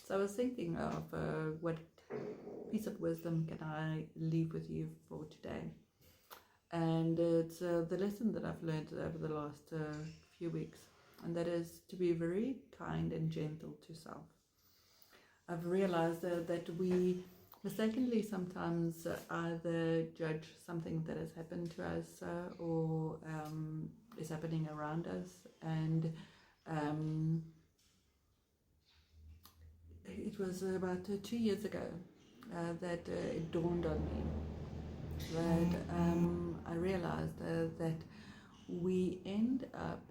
So I was thinking of what piece of wisdom can I leave with you for today. And it's the lesson that I've learned over the last few weeks, and that is to be very kind and gentle to self. I've realized that we mistakenly sometimes either judge something that has happened to us or is happening around us, and it was about 2 years ago that it dawned on me that I realized that we end up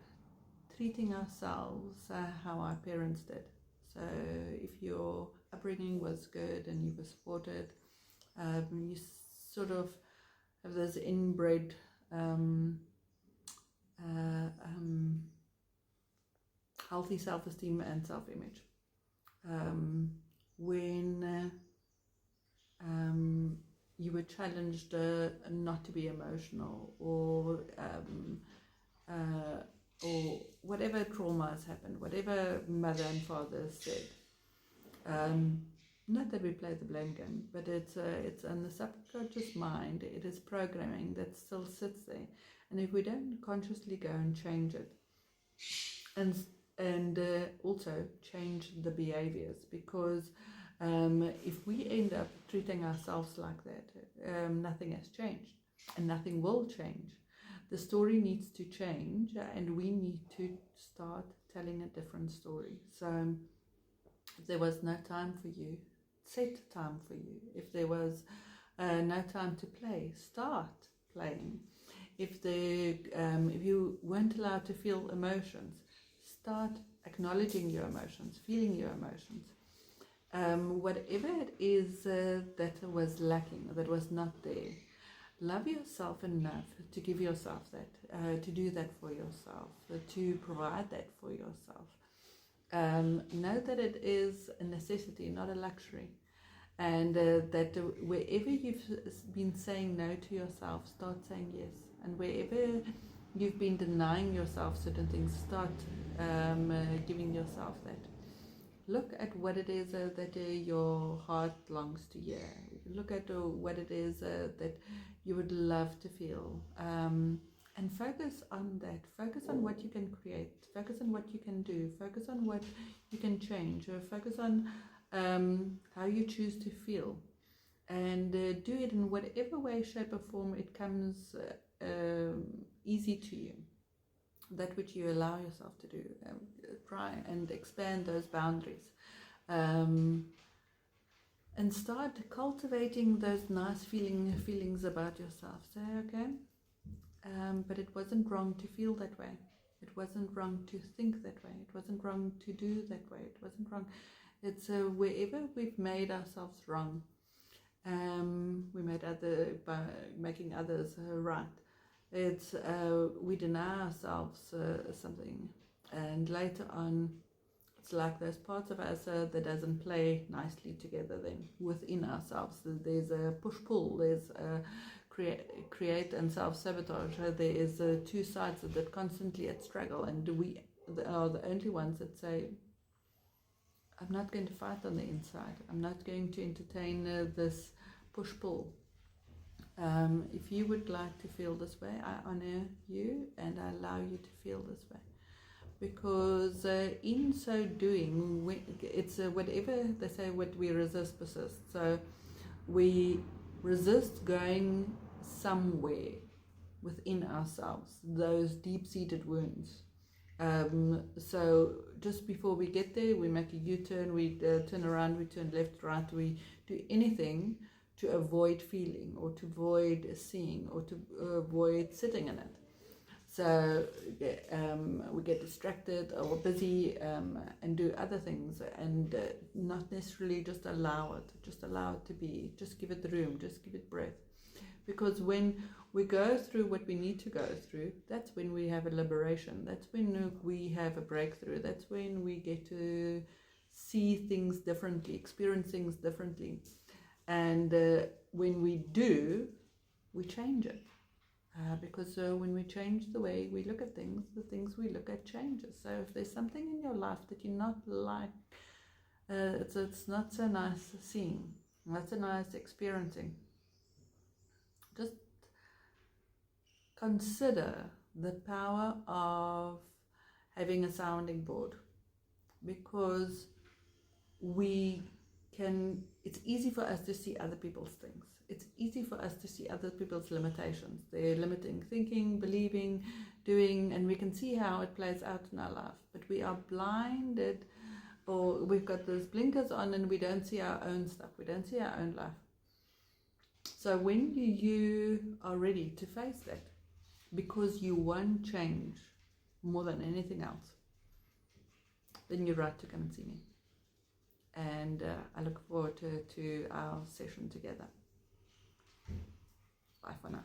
treating ourselves how our parents did. So if your upbringing was good and you were supported, you sort of have this inbred healthy self-esteem and self-image. When you were challenged not to be emotional, or whatever trauma has happened, whatever mother and father said. Not that we play the blame game, but it's in the subconscious mind. It is programming that still sits there, and if we don't consciously go and change it, and also change the behaviors, because if we end up treating ourselves like that, nothing has changed and nothing will change. The story needs to change, and we need to start telling a different story. So if there was no time for you, set time for you. If there was no time to play, start playing. If you weren't allowed to feel emotions, start acknowledging your emotions, feeling your emotions. Whatever it is that was lacking, that was not there, love yourself enough to give yourself that, to do that for yourself, to provide that for yourself. Know that it is a necessity, not a luxury. And that wherever you've been saying no to yourself, start saying yes. And wherever you've been denying yourself certain things, start giving yourself that. Look at what it is that your heart longs to hear. Look at what it is that you would love to feel. And focus on that. Focus on what you can create. Focus on what you can do. Focus on what you can change. Or focus on how you choose to feel. And do it in whatever way, shape or form it comes easy to you. That which you allow yourself to do. Try and expand those boundaries. And start cultivating those nice feelings about yourself. Say, okay, but it wasn't wrong to feel that way. It wasn't wrong to think that way. It wasn't wrong to do that way. It wasn't wrong. It's wherever we've made ourselves wrong, we made by making others right. It's we deny ourselves something, and later on, it's like those parts of us that doesn't play nicely together. Then within ourselves, there's a push-pull. There's create and self-sabotage. There is two sides that constantly at struggle, and we are the only ones that say, I'm not going to fight on the inside. I'm not going to entertain this push-pull. If you would like to feel this way, I honor you and I allow you to feel this way. Because in so doing, it's whatever they say, what we resist persists. So we resist going somewhere within ourselves, those deep-seated wounds. So just before we get there, we make a U-turn, we turn around, we turn left, right, we do anything to avoid feeling or to avoid seeing or to avoid sitting in it. So we get distracted or busy and do other things, and not necessarily just allow it to be, just give it the room, just give it breath. Because when we go through what we need to go through, that's when we have a liberation, that's when we have a breakthrough, that's when we get to see things differently, experience things differently. And when we do, we change it. Because when we change the way we look at things, the things we look at changes. So if there's something in your life that you're not like it's not so nice seeing, not so nice experiencing. Just consider the power of having a sounding board, because it's easy for us to see other people's things. It's easy for us to see other people's limitations, their limiting thinking, believing, doing, and we can see how it plays out in our life. But we are blinded, or we've got those blinkers on, and we don't see our own stuff. We don't see our own life. So when you are ready to face that, because you want change more than anything else, then you're right to come and see me. And I look forward to our session together. Bye for now.